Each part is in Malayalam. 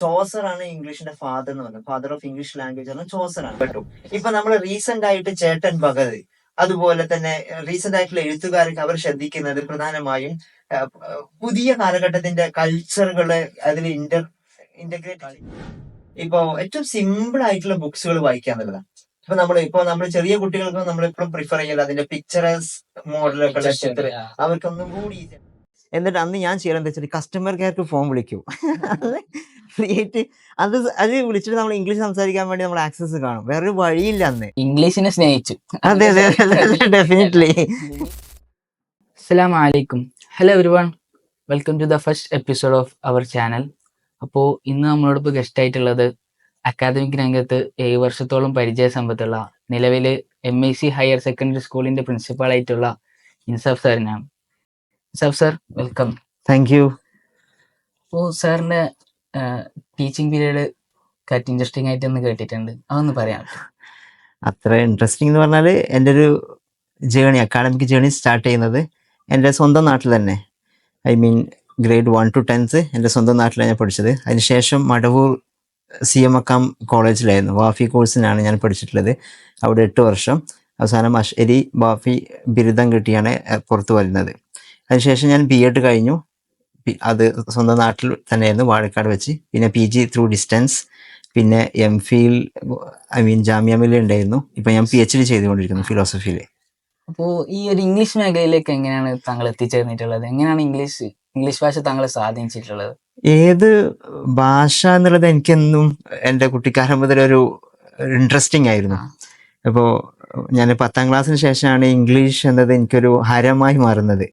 ചോസർ ആണ് ഇംഗ്ലീഷിന്റെ ഫാദർ എന്ന് പറയുന്നത്. ഫാദർ ഓഫ് ഇംഗ്ലീഷ് ലാംഗ്വേജ് ആണ് ചോസർ ആണ് കേട്ടോ. ഇപ്പൊ നമ്മൾ റീസെന്റ് ആയിട്ട് ചേട്ടൻ ഭഗത്, അതുപോലെ തന്നെ റീസെന്റ് ആയിട്ടുള്ള എഴുത്തുകാരൊക്കെ അവർ ശ്രദ്ധിക്കുന്നത് പ്രധാനമായും പുതിയ കാലഘട്ടത്തിന്റെ കൾച്ചറുകള് അതിൽ ഇന്റഗ്രേറ്റ്. ഇപ്പൊ ഏറ്റവും സിമ്പിൾ ആയിട്ടുള്ള ബുക്സുകൾ വായിക്കുക എന്നുള്ളതാണ്. ഇപ്പൊ നമ്മൾ ചെറിയ കുട്ടികൾക്ക് നമ്മൾ എപ്പോഴും പ്രിഫർ ചെയ്യല അതിന്റെ പിക്ചറസ് മോഡലൊക്കെ ഉള്ള ചിത്രം, അവർക്കൊന്നും കൂടി easy. എന്നിട്ട് അന്ന് ഞാൻ ചെയ്യണം എന്താ വെച്ചാൽ കസ്റ്റമർ കെയർക്ക് ഫോൺ വിളിക്കും. ക്രിയേറ്റ് അത് വിളിച്ചിട്ട് നമ്മൾ ഇംഗ്ലീഷ് സംസാരിക്കാൻ വേണ്ടി നമ്മൾ ആക്സസ് കാണും. വേറൊരു വഴിയില്ല അന്ന്. ഇംഗ്ലീഷിനെ സ്നേഹിച്ചു. അതെ അതെ ഡെഫിനറ്റ്ലി. അസ്സലാമു അലൈക്കും. Hello everyone, welcome to the first episode of our channel. അപ്പോൾ ഇന്ന് നമ്മളോടൊപ്പം ഗസ്റ്റ് ആയിട്ടുള്ളത് അക്കാദമിക് രംഗത്ത് 7 വർഷത്തോളം പരിചയ സമ്പത്തുള്ള നിലവിൽ MIC ഹയർ സെക്കൻഡറി സ്കൂളിന്റെ പ്രിൻസിപ്പാളായിട്ടുള്ള ഇൻസാഫ് സാറിനാണ്. Insaf sir, welcome. Thank you. അപ്പോൾ സാറിന്റെ ടീച്ചിങ് പീരീഡ് കാറ്റ് ഇൻട്രസ്റ്റിംഗ് ആയിട്ടൊന്ന് കേട്ടിട്ടുണ്ട്, അതൊന്ന് പറയാം. അത്ര ഇൻട്രസ്റ്റിംഗ് എന്ന് പറഞ്ഞാൽ എൻ്റെ ഒരു അക്കാഡമിക് ജേണി സ്റ്റാർട്ട് ചെയ്യുന്നത് എൻ്റെ സ്വന്തം നാട്ടിൽ തന്നെ. I mean grade 1 to 10th എൻ്റെ സ്വന്തം നാട്ടിലാണ് ഞാൻ പഠിച്ചത്. അതിനുശേഷം മടവൂർ CMACAM കോളേജിലായിരുന്നു, വാഫി കോഴ്സിനാണ് ഞാൻ പഠിച്ചിട്ടുള്ളത്. അവിടെ 8 വർഷം. അവസാനം അഷ്അരി വാഫി ബിരുദം കിട്ടിയാണ് പുറത്തു വരുന്നത്. അതിനുശേഷം ഞാൻ BEd കഴിഞ്ഞു. അത് സ്വന്തം നാട്ടിൽ തന്നെയായിരുന്നു, വാഴക്കാട് വെച്ച്. പിന്നെ PG ത്രൂ ഡിസ്റ്റൻസ്, പിന്നെ MPhil ജാമിയ മില്ലിയ ഉണ്ടായിരുന്നു. ഇപ്പൊ ഞാൻ PhD ചെയ്തുകൊണ്ടിരിക്കുന്നു ഫിലോസഫിയിൽ. അപ്പോൾ ഈ ഒരു ഇംഗ്ലീഷ് മേഖലയിലേക്ക് എങ്ങനെയാണ് താങ്കൾ എത്തിച്ചേർന്നിട്ടുള്ളത്? എങ്ങനെയാണ് ഇംഗ്ലീഷ് ഭാഷ താങ്കളെ സ്വാധീനിച്ചിട്ടുള്ളത്? ഏത് ഭാഷ എന്നുള്ളത് എനിക്കെന്നും എൻ്റെ കുട്ടിക്കാലം മുതൽ ഒരു ഇൻട്രസ്റ്റിംഗ് ആയിരുന്നു. അപ്പോൾ ഞാൻ 10th ക്ലാസ്സിന് ശേഷമാണ് ഇംഗ്ലീഷ് എന്നത് എനിക്കൊരു ഹരമായി മാറുന്നത്.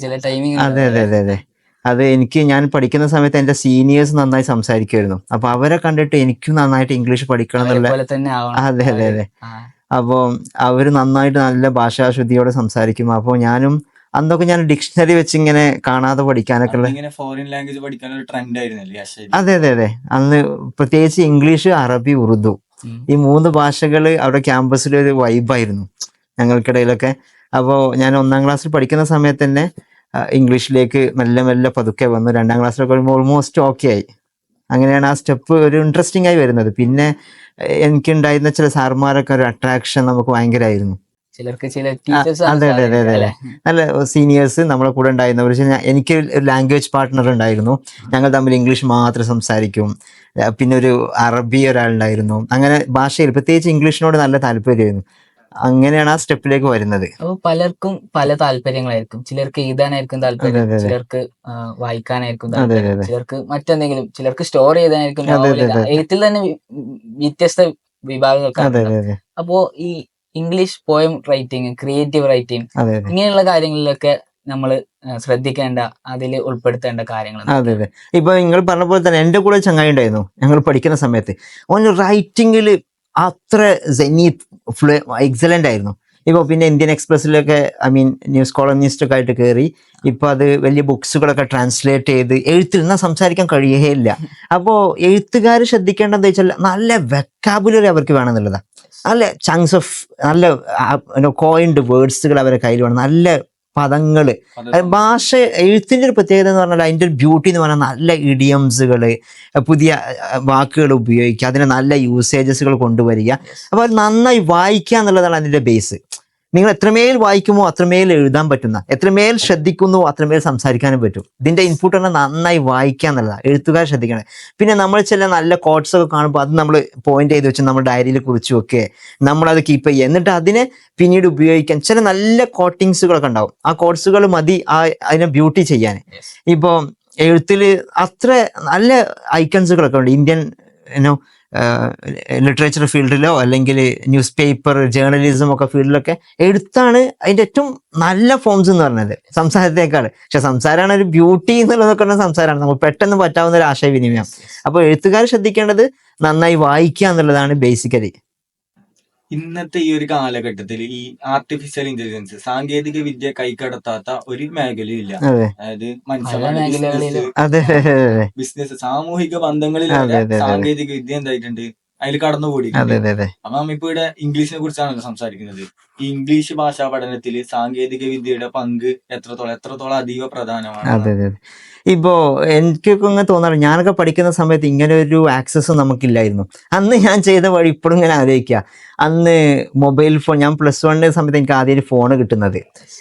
ചില ടൈമിംഗ്. അതെ അതെ അതെ അതെ അത് ഞാൻ പഠിക്കുന്ന സമയത്ത് എൻ്റെ സീനിയേഴ്സ് നന്നായി സംസാരിക്കുമായിരുന്നു. അപ്പൊ അവരെ കണ്ടിട്ട് എനിക്കും നന്നായിട്ട് ഇംഗ്ലീഷ് പഠിക്കണം എന്നുള്ള. അതെ അതെ അതെ അപ്പോൾ അവർ നന്നായിട്ട് നല്ല ഭാഷാശുദ്ധിയോടെ സംസാരിക്കും. അപ്പോൾ ഞാനും അന്നൊക്കെ ഞാൻ ഡിക്ഷണറി വെച്ച് ഇങ്ങനെ കാണാതെ പഠിക്കാനൊക്കെ ഉള്ള. ഫോറിൻ ലാംഗ്വേജ് പഠിക്കാനൊരു ട്രെൻഡ് ആയിരുന്നല്ലേ? അതെ അതെ അതെ അന്ന് പ്രത്യേകിച്ച് ഇംഗ്ലീഷ്, അറബി, ഉറുദു ഈ 3 ഭാഷകൾ അവിടെ ക്യാമ്പസിലൊരു വൈബായിരുന്നു ഞങ്ങൾക്കിടയിലൊക്കെ. അപ്പോൾ ഞാൻ 1ാം ക്ലാസ്സിൽ പഠിക്കുന്ന സമയത്ത് തന്നെ ഇംഗ്ലീഷിലേക്ക് മെല്ലെ മെല്ലെ പതുക്കെ വന്നു. 2ാം ക്ലാസ്സിലൊക്കെ വരുമ്പോൾ ഓൾമോസ്റ്റ് ഓക്കെ ആയി. അങ്ങനെയാണ് ആ സ്റ്റെപ്പ് ഒരു ഇൻട്രസ്റ്റിംഗ് ആയി വരുന്നത്. പിന്നെ എനിക്കുണ്ടായിരുന്ന ചില സാർമാരൊക്കെ ഒരു അട്രാക്ഷൻ നമുക്ക് ഭയങ്കരമായിരുന്നു. അതെ അതെ അതെ അതെ നല്ല സീനിയേഴ്സ് നമ്മുടെ കൂടെ ഉണ്ടായിരുന്നവർ. എനിക്ക് ഒരു ലാംഗ്വേജ് പാർട്ട്ണർ ഉണ്ടായിരുന്നു. ഞങ്ങൾ തമ്മിൽ ഇംഗ്ലീഷ് മാത്രം സംസാരിക്കും. പിന്നെ ഒരു അറബി ഒരാളുണ്ടായിരുന്നു. അങ്ങനെ ഭാഷയിൽ പ്രത്യേകിച്ച് ഇംഗ്ലീഷിനോട് നല്ല താല്പര്യമായിരുന്നു. അങ്ങനെയാണ് ആ സ്റ്റെപ്പിലേക്ക് വരുന്നത്. അപ്പോൾ പലർക്കും പല താല്പര്യങ്ങളായിരിക്കും. ചിലർക്ക് എഴുതാനായിരിക്കും താല്പര്യം, ചിലർക്ക് വായിക്കാനായിരിക്കും താല്പര്യം, ചിലർക്ക് മറ്റെന്തെങ്കിലും, ചിലർക്ക് സ്റ്റോർ ചെയ്താനായിരിക്കും. എഴുത്തിൽ തന്നെ വ്യത്യസ്ത വിഭാഗങ്ങൾക്കാണ്. അപ്പോ ഈ English poem writing, creative writing, ഇങ്ങനെയുള്ള കാര്യങ്ങളിലൊക്കെ നമ്മൾ ശ്രദ്ധിക്കേണ്ട, അതിൽ ഉൾപ്പെടുത്തേണ്ട കാര്യങ്ങൾ. അതെ അതെ ഇപ്പൊ നിങ്ങൾ പറഞ്ഞ പോലെ തന്നെ എൻ്റെ കൂടെ ചങ്ങായി ഉണ്ടായിരുന്നു ഞങ്ങൾ പഠിക്കുന്ന സമയത്ത്. ഓന് റൈറ്റിംഗിൽ അത്ര എക്സലന്റ് ആയിരുന്നു. ഇപ്പോൾ പിന്നെ ഇന്ത്യൻ എക്സ്പ്രസ്സിലൊക്കെ ന്യൂസ് കോളമിസ്റ്റ് ഒക്കെ ആയിട്ട് കയറി. ഇപ്പൊ അത് വലിയ ബുക്സുകളൊക്കെ ട്രാൻസ്ലേറ്റ് ചെയ്ത് എഴുത്തിൽ സംസാരിക്കാൻ കഴിയുകയില്ല. അപ്പോൾ എഴുത്തുകാർ ശ്രദ്ധിക്കേണ്ടതെന്ന് വെച്ചാൽ നല്ല വെക്കാബുലറി അവർക്ക് വേണമെന്നുള്ളതാണ്. നല്ല ചങ്ക്സ് ഓഫ് നല്ല കോയിൻഡ് വേർഡ്സുകൾ അവരുടെ കയ്യിൽ വേണം, നല്ല പദങ്ങള്. ഭാഷ എഴുത്തിന്റെ ഒരു പ്രത്യേകത എന്ന് പറഞ്ഞാൽ അതിന്റെ ഒരു ബ്യൂട്ടി എന്ന് പറഞ്ഞാൽ നല്ല ഇഡിയംസുകള്, പുതിയ വാക്കുകൾ ഉപയോഗിക്കുക, അതിന് നല്ല യൂസേജസുകൾ കൊണ്ടുവരിക. അപ്പൊ അത് നന്നായി വായിക്കുക എന്നുള്ളതാണ് അതിന്റെ ബേസ്. നിങ്ങൾ എത്രമേൽ വായിക്കുമോ അത്രമേൽ എഴുതാൻ പറ്റുന്ന, എത്രമേൽ ശ്രദ്ധിക്കുന്നു അത്രമേൽ സംസാരിക്കാനും പറ്റും. ഇതിന്റെ ഇൻപുട്ട് പറഞ്ഞാൽ നന്നായി വായിക്കുക എന്നുള്ളതാണ് എഴുത്തുകാർ ശ്രദ്ധിക്കണേ. പിന്നെ നമ്മൾ ചില നല്ല കോട്ട്സ് ഒക്കെ കാണുമ്പോൾ അത് നമ്മൾ പോയിന്റ് ചെയ്ത് വെച്ച് നമ്മൾ ഡയറിയിൽ കുറിച്ച് വെക്കുക, നമ്മളത് കീപ്പ് ചെയ്യുക, എന്നിട്ട് അതിനെ പിന്നീട് ഉപയോഗിക്കാൻ. ചില നല്ല കോട്ടിങ്സുകളൊക്കെ ഉണ്ടാവും. ആ കോട്ട്സുകൾ മതി അതിനെ ബ്യൂട്ടി ചെയ്യാൻ. ഇപ്പോൾ എഴുത്തിൽ അത്ര നല്ല ഐക്കൺസുകളൊക്കെ ഉണ്ട്. ഇന്ത്യൻ ലിറ്ററേച്ചർ ഫീൽഡിലോ അല്ലെങ്കിൽ ന്യൂസ് പേപ്പർ ജേർണലിസം ഒക്കെ ഫീൽഡിലൊക്കെ എഴുത്താണ് അതിൻ്റെ ഏറ്റവും നല്ല ഫോംസ് എന്ന് പറഞ്ഞത് സംസാരത്തേക്കാൾ. പക്ഷെ സംസാരമാണ് ഒരു ബ്യൂട്ടി എന്നുള്ളതൊക്കെ സംസാരമാണ്, നമുക്ക് പെട്ടെന്ന് പറ്റാവുന്ന ഒരു ആശയവിനിമയം. അപ്പോൾ എഴുത്തുകാർ ശ്രദ്ധിക്കേണ്ടത് നന്നായി വായിക്കുക എന്നുള്ളതാണ് ബേസിക്കലി. ഇന്നത്തെ ഈ ഒരു കാലഘട്ടത്തിൽ ഈ ആർട്ടിഫിഷ്യൽ ഇന്റലിജൻസ്, സാങ്കേതിക വിദ്യ കൈക്കടത്താത്ത ഒരു മേഖലയും ഇല്ല. അതായത് മനുഷ്യരുടെ ബിസിനസ്, സാമൂഹിക ബന്ധങ്ങളിൽ സാങ്കേതിക വിദ്യ എന്തായിട്ടുണ്ട് അതിൽ കടന്നുകൂടി. അതെ അതെ അതെ അപ്പൊ നമ്മിപ്പോ ഇവിടെ ഇംഗ്ലീഷിനെ കുറിച്ചാണല്ലോ സംസാരിക്കുന്നത്. ഈ ഇംഗ്ലീഷ് ഭാഷാ പഠനത്തിൽ സാങ്കേതിക വിദ്യയുടെ പങ്ക് എത്രത്തോളം അതീവ പ്രധാനമാണ്. അതെ അതെ അതെ ഇപ്പോ എനിക്കൊക്കെ ഇങ്ങനെ തോന്നാറ്, ഞാനൊക്കെ പഠിക്കുന്ന സമയത്ത് ഇങ്ങനെ ഒരു ആക്സസ് നമുക്കില്ലായിരുന്നു. അന്ന് ഞാൻ ചെയ്ത വഴി ഇപ്പോഴും ഇങ്ങനെ ആലോചിക്കുക. അന്ന് മൊബൈൽ ഫോൺ, ഞാൻ +1 സമയത്ത് എനിക്ക് ആദ്യം ഫോൺ കിട്ടുന്നത്.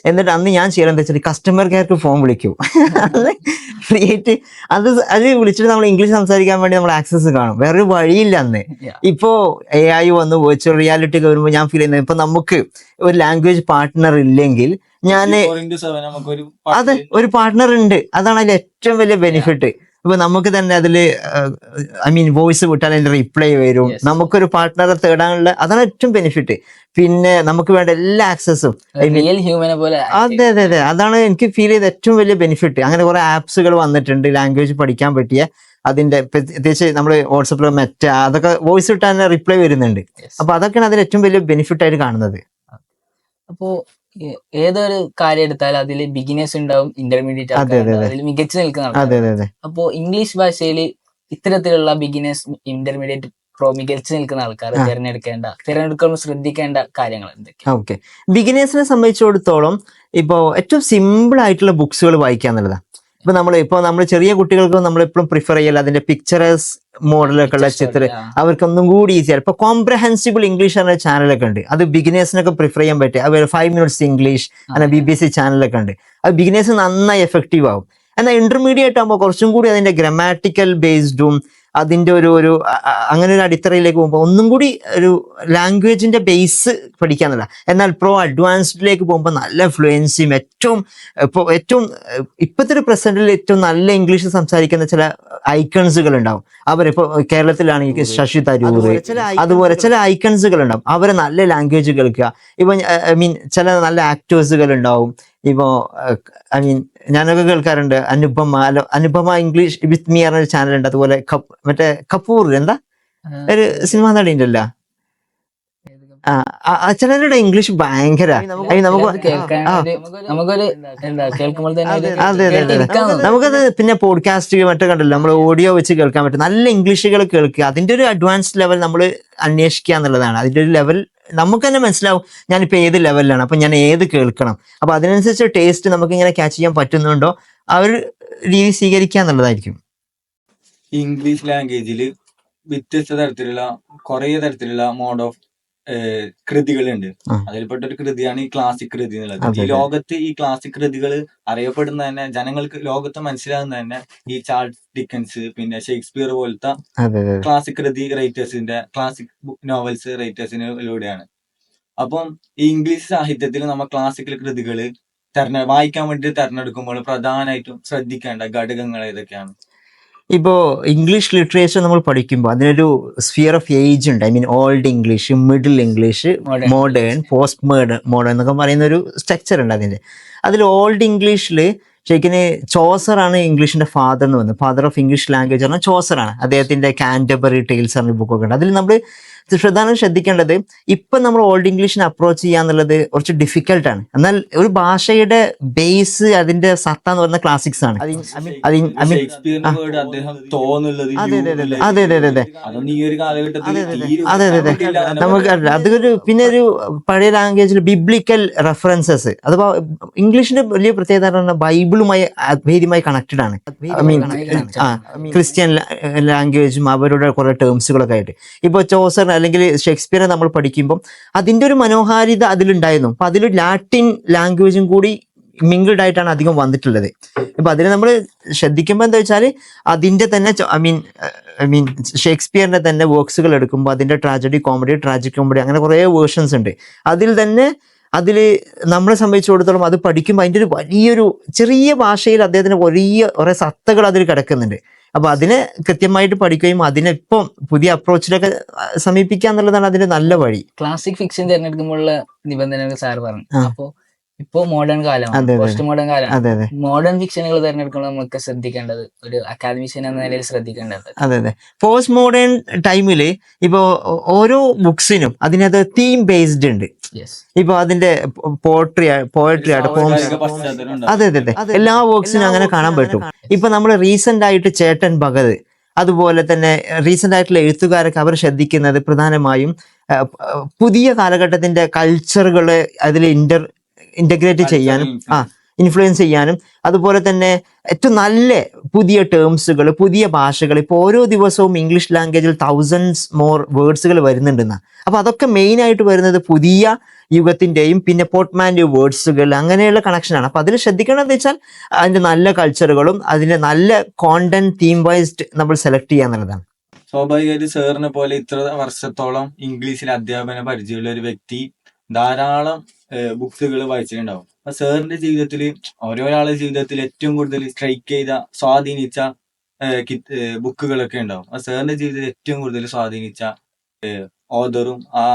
എന്നിട്ട് അന്ന് ഞാൻ ചെയ്യണം എന്താ വെച്ചാൽ കസ്റ്റമർ കെയർക്ക് ഫോൺ വിളിക്കും. അന്ന് ഫ്രീ ആയിട്ട് അത് വിളിച്ചിട്ട് നമ്മൾ ഇംഗ്ലീഷ് സംസാരിക്കാൻ വേണ്ടി നമ്മൾ ആക്സസ് കാണും. വേറൊരു വഴിയില്ല അന്ന്. ഇപ്പോ AI വന്നു, വെർച്വൽ റിയാലിറ്റി ഒക്കെ വരുമ്പോൾ ഞാൻ ഫീൽ ചെയ്യുന്നത് ഇപ്പൊ നമുക്ക് ഒരു ലാംഗ്വേജ് പാർട്ട്ണർ ഇല്ലെങ്കിൽ ഞാന് 24/7 നമുക്കൊരു അതെ ഒരു പാർട്ട്ണർ ഉണ്ട്. അതാണ് അതിന്റെ ഏറ്റവും വലിയ ബെനിഫിറ്റ്. ഇപ്പൊ നമുക്ക് തന്നെ അതില് വോയിസ് വിട്ടാൽ അതിന്റെ റിപ്ലൈ വരും. Yes. നമുക്കൊരു പാർട്ട്ണറെ തേടാനുള്ള, അതാണ് ഏറ്റവും ബെനിഫിറ്റ്. പിന്നെ നമുക്ക് വേണ്ട എല്ലാ ആക്സസും റിയൽ ഹ്യൂമനെ പോലെ അതെ അതെ അതെ അതാണ് എനിക്ക് ഫീൽ ചെയ്ത ഏറ്റവും വലിയ ബെനിഫിറ്റ്. അങ്ങനെ കുറെ ആപ്സുകൾ വന്നിട്ടുണ്ട് ലാംഗ്വേജ് പഠിക്കാൻ പറ്റിയ. അതിന്റെ പ്രത്യേകിച്ച് നമ്മൾ വാട്സപ്പിൽ മെറ്റ അതൊക്കെ വോയിസ് ഇട്ടാൽ തന്നെ റിപ്ലൈ വരുന്നുണ്ട്. അപ്പൊ അതൊക്കെയാണ് അതിൽ ഏറ്റവും വലിയ ബെനിഫിറ്റ് ആയിട്ട് കാണുന്നത്. അപ്പോ ഏതൊരു കാര്യം എടുത്താലും അതിൽ ബിഗിനേഴ്സ് ഉണ്ടാവും, ഇന്റർമീഡിയറ്റ് ആൾക്കാരുണ്ടാവും, അതിൽ മികച്ചു നിൽക്കുന്ന അതെ ആൾക്കാർ. അതെ അതെ അപ്പോ ഇംഗ്ലീഷ് ഭാഷയിൽ ഇത്തരത്തിലുള്ള ബിഗിനേഴ്സ്, ഇന്റർമീഡിയറ്റ്, പ്രോ മികച്ചു നിൽക്കുന്ന ആൾക്കാർ തിരഞ്ഞെടുക്കുമ്പോൾ ശ്രദ്ധിക്കേണ്ട കാര്യങ്ങൾ എന്തൊക്കെയാണ്? ഓക്കെ, ബിഗിനേഴ്സിനെ സംബന്ധിച്ചിടത്തോളം ഇപ്പോൾ ഏറ്റവും സിമ്പിൾ ആയിട്ടുള്ള ബുക്സുകൾ വായിക്കുക എന്നുള്ളതാണ്. ഇപ്പൊ നമ്മൾ ചെറിയ കുട്ടികൾക്ക് നമ്മൾ എപ്പോഴും പ്രിഫർ ചെയ്യല്ല അതിന്റെ പിക്ചറസ് മോഡലൊക്കെ ഉള്ള ചിത്രം, അവർക്കൊന്നും കൂടി ഈസിയാണ്. ഇപ്പൊ കോംപ്രഹെൻസിബിൾ ഇംഗ്ലീഷ് എന്ന ചാനലൊക്കെ ഉണ്ട്, അത് ബിഗിനേഴ്സിനൊക്കെ പ്രിഫർ ചെയ്യാൻ പറ്റുക. അതുപോലെ 5 minutes ഇംഗ്ലീഷ് അങ്ങനെ BBC ചാനലൊക്കെ ഉണ്ട്, അത് ബിഗിനേഴ്സ് നന്നായി എഫക്റ്റീവ് ആവും. എന്നാൽ ഇന്റർമീഡിയറ്റ് ആകുമ്പോൾ കുറച്ചും കൂടി അതിന്റെ ഗ്രാമാറ്റിക്കൽ ബേസ്ഡും അതിന്റെ ഒരു അങ്ങനെ ഒരു അടിത്തറയിലേക്ക് പോകുമ്പോൾ ഒന്നും കൂടി ഒരു ലാംഗ്വേജിന്റെ ബേസ് പഠിക്കാന്നല്ല. എന്നാൽ പ്രോ അഡ്വാൻസ്ഡിലേക്ക് പോകുമ്പോൾ നല്ല ഫ്ലുവൻസിയും ഏറ്റവും ഇപ്പോഴത്തെ ഒരു പ്രസന്റിൽ ഏറ്റവും നല്ല ഇംഗ്ലീഷ് സംസാരിക്കുന്ന ചില ഐക്കൺസുകൾ ഉണ്ടാവും. അവരിപ്പോ കേരളത്തിലാണെങ്കിൽ ശശി തരൂർ, അതുപോലെ ചില ഐക്കൺസുകൾ ഉണ്ടാവും. അവരെ നല്ല ലാംഗ്വേജ് കേൾക്കുക. ഇപ്പൊ ചില നല്ല ആക്ടേഴ്സുകൾ ഉണ്ടാവും. ഇപ്പോ ഞാനൊക്കെ കേൾക്കാറുണ്ട് അനുപമ ഇംഗ്ലീഷ് വിത്ത് മീ പറഞ്ഞൊരു ചാനലുണ്ട്. അതുപോലെ മറ്റേ കപൂർ എന്താ ഒരു സിനിമ നടി ഉണ്ടല്ലോ, ചിലരുടെ ഇംഗ്ലീഷ് ഭയങ്കര നമുക്കത് പിന്നെ പോഡ്കാസ്റ്റ് മറ്റേ കണ്ടല്ലോ, നമ്മൾ ഓഡിയോ വെച്ച് കേൾക്കാൻ പറ്റും. നല്ല ഇംഗ്ലീഷുകൾ കേൾക്കുക, അതിന്റെ ഒരു അഡ്വാൻസ്ഡ് ലെവൽ നമ്മൾ അന്വേഷിക്കുക എന്നുള്ളതാണ്. അതിന്റെ ഒരു ലെവൽ നമുക്ക് തന്നെ മനസ്സിലാവും ഞാനിപ്പോൾ ഏത് ലെവലിലാണ്, അപ്പൊ ഞാൻ ഏത് കേൾക്കണം. അപ്പൊ അതിനനുസരിച്ച് ടേസ്റ്റ് നമുക്ക് ഇങ്ങനെ ക്യാച്ച് ചെയ്യാൻ പറ്റുന്നുണ്ടോ ആ ഒരു രീതി സ്വീകരിക്കുക എന്നുള്ളതായിരിക്കും. ഇംഗ്ലീഷ് ലാംഗ്വേജിൽ വ്യത്യസ്ത തരത്തിലുള്ള കുറേ തരത്തിലുള്ള മോഡ് ഓഫ് കൃതികളുണ്ട്. അതിൽപ്പെട്ട ഒരു കൃതിയാണ് ഈ ക്ലാസിക് കൃതി എന്നുള്ളത്. ഈ ലോകത്ത് ഈ ക്ലാസിക് കൃതികൾ അറിയപ്പെടുന്ന തന്നെ, ജനങ്ങൾക്ക് ലോകത്ത് മനസ്സിലാകുന്ന തന്നെ ഈ ചാൾസ് ഡിക്കൻസ്, പിന്നെ ഷേക്സ്പിയർ പോലത്തെ ക്ലാസിക് കൃതി റൈറ്റേഴ്സിന്റെ, ക്ലാസിക് നോവൽസ് റൈറ്റേഴ്സിലൂടെയാണ്. അപ്പം ഈ ഇംഗ്ലീഷ് സാഹിത്യത്തിൽ നമ്മൾ ക്ലാസിക്കൽ കൃതികൾ വായിക്കാൻ വേണ്ടി തെരഞ്ഞെടുക്കുമ്പോൾ പ്രധാനമായിട്ടും ശ്രദ്ധിക്കേണ്ട ഘടകങ്ങൾ ഏതൊക്കെയാണ്? ഇപ്പോൾ ഇംഗ്ലീഷ് ലിറ്ററേച്ചർ നമ്മൾ പഠിക്കുമ്പോൾ അതിനൊരു സ്ഫിയർ ഓഫ് ഏജ് ഉണ്ട്. Old English, middle English, modern, post modern എന്നൊക്കെ പറയുന്ന ഒരു സ്ട്രക്ചർ ഉണ്ട് അതിൻ്റെ. അതിൽ ഓൾഡ് ഇംഗ്ലീഷിൽ ശരിക്കും ചോസറാണ് ഇംഗ്ലീഷിന്റെ ഫാദർ എന്ന് പറയുന്നത്. ഫാദർ ഓഫ് ഇംഗ്ലീഷ് ലാംഗ്വേജ് പറഞ്ഞാൽ ചോസറാണ്. അദ്ദേഹത്തിന്റെ കാൻറ്റർബറി ടെയിൽസ് പറഞ്ഞ ബുക്കൊക്കെ ഉണ്ട്. അതിൽ നമ്മൾ പ്രധാനം ശ്രദ്ധിക്കേണ്ടത് ഇപ്പം നമ്മൾ ഓൾഡ് ഇംഗ്ലീഷിനെ അപ്രോച്ച് ചെയ്യാന്നുള്ളത് കുറച്ച് ഡിഫിക്കൽട്ടാണ്. എന്നാൽ ഒരു ഭാഷയുടെ ബേസ്, അതിന്റെ സത്ത എന്ന് പറയുന്ന ക്ലാസിക്സ് ആണ്. അതെ അതെ നമുക്ക് അതൊരു പിന്നെ ഒരു പഴയ ലാംഗ്വേജിൽ ബിബ്ലിക്കൽ റെഫറൻസസ്, അഥവാ ഇംഗ്ലീഷിന്റെ വലിയ പ്രത്യേകത പറഞ്ഞാൽ ബൈബിളുമായി അഭേദ്യമായി കണക്റ്റഡ് ആണ്. ക്രിസ്ത്യൻ ലാംഗ്വേജും അവരുടെ കുറെ ടേംസുകളൊക്കെ ആയിട്ട്. ഇപ്പോൾ ചോസർ അല്ലെങ്കിൽ ഷേക്സ്പിയറെ നമ്മൾ പഠിക്കുമ്പോൾ അതിൻ്റെ ഒരു മനോഹാരിത അതിലുണ്ടായിരുന്നു. അപ്പം അതിൽ ലാറ്റിൻ ലാംഗ്വേജും കൂടി മിങ്കിൾഡ് ആയിട്ടാണ് അധികം വന്നിട്ടുള്ളത്. ഇപ്പം അതിൽ നമ്മൾ ശ്രദ്ധിക്കുമ്പോൾ എന്താ വെച്ചാൽ അതിൻ്റെ തന്നെ ഷേക്സ്പിയറിൻ്റെ തന്നെ വർക്ക്സുകൾ എടുക്കുമ്പോൾ അതിൻ്റെ ട്രാജഡി കോമഡി, ട്രാജിക് കോമഡി, അങ്ങനെ കുറേ വേർഷൻസ് ഉണ്ട്. അതിൽ നമ്മളെ സംബന്ധിച്ചിടത്തോളം അത് പഠിക്കുമ്പോൾ അതിൻ്റെ ഒരു വലിയൊരു ചെറിയ ഭാഷയിൽ അദ്ദേഹത്തിന് കുറേ സത്തകൾ അതിൽ കിടക്കുന്നുണ്ട്. അപ്പൊ അതിനെ കൃത്യമായിട്ട് പഠിക്കുകയും അതിനിപ്പം പുതിയ അപ്രോച്ചിലൊക്കെ സമീപിക്കുക എന്നുള്ളതാണ് അതിന്റെ നല്ല വഴി. ക്ലാസിക് ഫിക്ഷൻ തിരഞ്ഞെടുക്കുമ്പോഴുള്ള നിബന്ധനകൾ സാർ പറഞ്ഞു. അപ്പോ ഇപ്പോ മോഡേൺ കാലമാണ്, പോസ്റ്റ് മോഡേൺ കാലമാണ്. മോഡേൺ ഫിക്ഷനുകൾ തിരഞ്ഞെടുക്കുമ്പോൾ നമുക്ക് ശ്രദ്ധിക്കേണ്ടത്, ഒരു അക്കാദമിഷ്യൻ എന്ന നിലയിൽ ശ്രദ്ധിക്കേണ്ടത്? അതെ പോസ്റ്റ് മോഡേൺ ടൈമില് ഇപ്പോ ഓരോ ബുക്സിനും അതിനകത്ത് തീം ബേസ്ഡ് ഉണ്ട്. ഇപ്പൊ അതിന്റെ പോയട്രി ആയിട്ട് പോംസ്, അതെ എല്ലാ വർക്ക്സിനും അങ്ങനെ കാണാൻ പറ്റും. ഇപ്പൊ നമ്മൾ റീസെന്റ് ആയിട്ട് ചേട്ടൻ ഭഗത് അതുപോലെ തന്നെ റീസെന്റ് ആയിട്ടുള്ള എഴുത്തുകാരൊക്കെ അവർ ശ്രദ്ധിക്കുന്നത് പ്രധാനമായും പുതിയ കാലഘട്ടത്തിന്റെ കൾച്ചറുകൾ അതിൽ ഇന്റഗ്രേറ്റ് ചെയ്യാനും ഇൻഫ്ലുവൻസ് ചെയ്യാനും, അതുപോലെ തന്നെ ഏറ്റവും നല്ല പുതിയ ടേംസുകൾ, പുതിയ ഭാഷകൾ. ഇപ്പോൾ ഓരോ ദിവസവും ഇംഗ്ലീഷ് ലാംഗ്വേജിൽ 1000s more വേർഡ്സുകൾ വരുന്നുണ്ടെന്നാ. അപ്പൊ അതൊക്കെ മെയിൻ ആയിട്ട് വരുന്നത് പുതിയ യുഗത്തിന്റെയും പിന്നെ പോർട്ട്മാൻറ്റീവ് വേർഡ്സുകൾ, അങ്ങനെയുള്ള കണക്ഷനാണ്. അപ്പൊ അതിൽ ശ്രദ്ധിക്കണമെന്ന് വെച്ചാൽ അതിന്റെ നല്ല കൾച്ചറുകളും അതിന്റെ നല്ല കോണ്ടന്റ് തീം വൈസ്ഡ് നമ്മൾ സെലക്ട് ചെയ്യുക എന്നുള്ളതാണ്. സ്വാഭാവികമായിട്ട് സാറിനെ പോലെ ഇത്ര വർഷത്തോളം ഇംഗ്ലീഷിൽ അധ്യാപന പരിചയമുള്ള ഒരു വ്യക്തി ധാരാളം ബുക്സുകൾ വായിച്ചിട്ടുണ്ടാവും. അപ്പൊ സാറിന്റെ ജീവിതത്തിൽ, ഓരോരാളുടെ ജീവിതത്തിൽ ഏറ്റവും കൂടുതൽ സ്ട്രൈക്ക് ചെയ്ത, സ്വാധീനിച്ച ബുക്കുകളൊക്കെ ഉണ്ടാവും. ആ സാറിന്റെ ജീവിതത്തിൽ ഏറ്റവും കൂടുതൽ സ്വാധീനിച്ച ഓഥറും ആ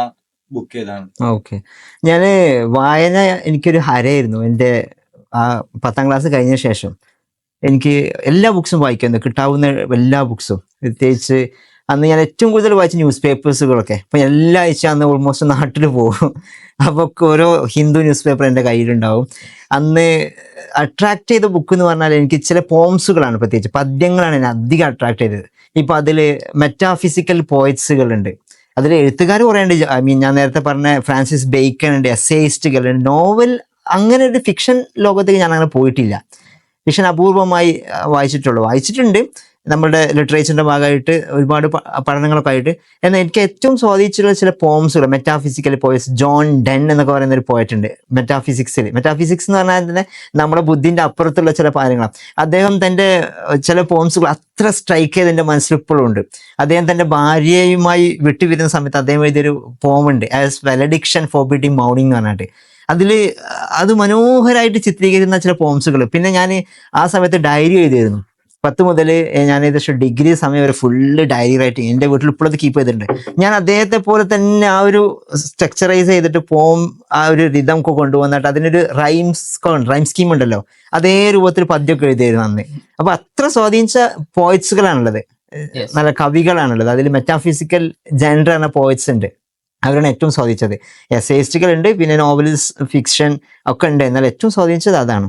ബുക്ക് ഏതാണ്? ഓക്കെ, ഞാന് വായന എനിക്കൊരു ഹരയായിരുന്നു. എൻ്റെ ആ 10ാം ക്ലാസ് കഴിഞ്ഞ ശേഷം എനിക്ക് എല്ലാ ബുക്സും വായിക്കുന്നു, കിട്ടാവുന്ന എല്ലാ ബുക്സും. പ്രത്യേകിച്ച് അന്ന് ഞാൻ ഏറ്റവും കൂടുതൽ വായിച്ച ന്യൂസ് പേപ്പേഴ്സുകളൊക്കെ. അപ്പം എല്ലാ ആഴ്ച അന്ന് ഓൾമോസ്റ്റ് നാട്ടിൽ പോകും. അപ്പോൾ ഓരോ ഹിന്ദു ന്യൂസ് പേപ്പർ എൻ്റെ കയ്യിലുണ്ടാവും. അന്ന് അട്രാക്ട് ചെയ്ത ബുക്ക് എന്ന് പറഞ്ഞാൽ എനിക്ക് ചില പോംസുകളാണ്, പ്രത്യേകിച്ച് പദ്യങ്ങളാണ് എന്നെ അധികം അട്രാക്ട് ചെയ്തത്. ഇപ്പം അതിൽ മെറ്റാഫിസിക്കൽ പോയറ്റ്സുകളുണ്ട്, അതിൽ എഴുത്തുകാർ കുറേ ഉണ്ട്. ഞാൻ നേരത്തെ പറഞ്ഞ ഫ്രാൻസിസ് ബേക്കൺ ഉണ്ട്, എസ്സേയിസ്റ്റുകളുണ്ട്, നോവൽ. അങ്ങനെ ഒരു ഫിക്ഷൻ ലോകത്തേക്ക് ഞാൻ അങ്ങനെ പോയിട്ടില്ല. ഫിക്ഷൻ അപൂർവമായി വായിച്ചിട്ടുണ്ട് നമ്മുടെ ലിറ്ററേച്ചറിന്റെ ഭാഗമായിട്ട് ഒരുപാട് പഠനങ്ങളൊക്കെ ആയിട്ട്. എന്നാൽ എനിക്ക് ഏറ്റവും സ്വാധീനിച്ചിട്ടുള്ള ചില പോംസുകൾ, മെറ്റാഫിസിക്കൽ പോയറ്റ്സ്. ജോൺ ഡെൻ എന്നൊക്കെ പറയുന്ന ഒരു പോയറ്റ് ഉണ്ട് മെറ്റാഫിസിക്സ് എന്ന് പറഞ്ഞാൽ തന്നെ നമ്മുടെ ബുദ്ധിന്റെ അപ്പുറത്തുള്ള ചില കാര്യങ്ങളാണ്. അദ്ദേഹം തൻ്റെ ചില പോംസുകൾ അത്ര സ്ട്രൈക്ക് ചെയ്ത് എൻ്റെ മനസ്സിൽ ഇപ്പോഴും ഉണ്ട്. അദ്ദേഹം തൻ്റെ ഭാര്യയുമായി വിട്ടുവരുന്ന സമയത്ത് അദ്ദേഹം എഴുതിയൊരു പോമുണ്ട്, ആസ് വെലഡിക്ഷൻ ഫോർബിഡിങ് മൗണിംഗ് എന്ന് പറഞ്ഞിട്ട്. അത് മനോഹരമായിട്ട് ചിത്രീകരിക്കുന്ന ചില പോംസുകൾ. പിന്നെ ഞാൻ ആ സമയത്ത് ഡയറി എഴുതിയിരുന്നു. 10 മുതൽ ഞാൻ ഏകദേശം ഡിഗ്രി സമയം വരെ ഫുള്ള് ഡയറി റൈറ്റിംഗ്. എൻ്റെ വീട്ടിൽ ഇപ്പോഴത് കീപ്പ് ചെയ്തിട്ടുണ്ട്. ഞാൻ അദ്ദേഹത്തെ പോലെ തന്നെ ആ ഒരു സ്ട്രക്ചറൈസ് ചെയ്തിട്ട് ആ ഒരു റിതം ഒക്കെ കൊണ്ടുവന്നിട്ട് അതിനൊരു റൈം സ്കീം ഉണ്ടല്ലോ, അതേ രൂപത്തിൽ പദ്യമൊക്കെ എഴുതിയായിരുന്നു അന്ന്. അപ്പൊ അത്ര സ്വാധീനിച്ച പോയറ്റ്സുകളാണുള്ളത്, നല്ല കവികളാണുള്ളത്. അതിൽ മെറ്റാഫിസിക്കൽ ജെൻഡർ എന്ന പോയറ്റ്സ് ഉണ്ട്, അവരാണ് ഏറ്റവും സ്വാധീനിച്ചത്. എസ്സേയിസ്റ്റുകൾ ഉണ്ട്, പിന്നെ നോവലിസ്റ്റ്, ഫിക്ഷൻ ഒക്കെ ഉണ്ട്. എന്നാൽ ഏറ്റവും സ്വാധീനിച്ചത് അതാണ്.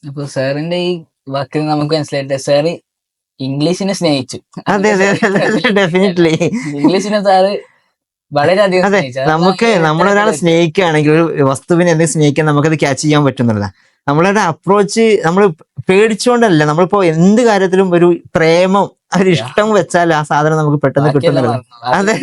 അപ്പൊ സാറിന്റെ ഈ വാക്കിൽ നമുക്ക് മനസ്സിലായിട്ട് സാറ് ഇംഗ്ലീഷിനെ സ്നേഹിച്ചു. അതെ, ഡെഫിനറ്റ്ലി. ഇംഗ്ലീഷിനെ സാറ് വളരെയധികം സ്നേഹിച്ചു. നമുക്ക് നമ്മളൊരാളെ സ്നേഹിക്കുകയാണെങ്കിൽ, ഒരു വസ്തുവിനെ എന്തെങ്കിലും സ്നേഹിക്കാൻ നമുക്കത് ക്യാച്ച് ചെയ്യാൻ പറ്റുന്നില്ല. നമ്മളുടെ അപ്രോച്ച് നമ്മൾ പേടിച്ചുകൊണ്ടല്ല, നമ്മളിപ്പോ എന്ത് കാര്യത്തിലും ഒരു പ്രേമം, ഒരു ഇഷ്ടം വെച്ചാൽ ആ സാധനം നമുക്ക് പെട്ടെന്ന് കിട്ടുന്നില്ല. അതെ,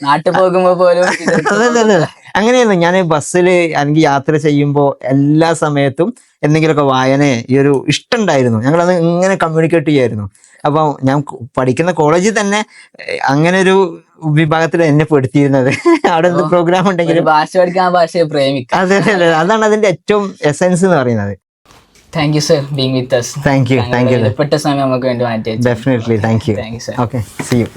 നാട്ടിൽ പോകുമ്പോ പോലും അതെ. അങ്ങനെയായിരുന്നു. ഞാൻ ബസ്സിൽ എനിക്ക് യാത്ര ചെയ്യുമ്പോൾ എല്ലാ സമയത്തും എന്തെങ്കിലുമൊക്കെ ഈ ഒരു ഇഷ്ടം ഉണ്ടായിരുന്നു. ഞങ്ങളത് ഇങ്ങനെ കമ്മ്യൂണിക്കേറ്റ് ചെയ്യായിരുന്നു. അപ്പം ഞാൻ പഠിക്കുന്ന കോളേജിൽ തന്നെ അങ്ങനെ ഒരു വിഭാഗത്തിൽ എന്നെ പെടുത്തിയിരുന്നത്. അവിടെ എന്ത് പ്രോഗ്രാം ഉണ്ടെങ്കിലും ഭാഷ പഠിക്കാൻ ആ ഭാഷയെ പ്രേമിക്കാം. അതെ, അതാണ് അതിന്റെ ഏറ്റവും എസെൻസ് എന്ന് പറയുന്നത്. Thank you sir being with us. Thank you. വിലപ്പെട്ട സമയം നമുക്ക് വേണ്ടി മാറ്റി. Definitely. Thank you. Thank you sir. Okay, see U.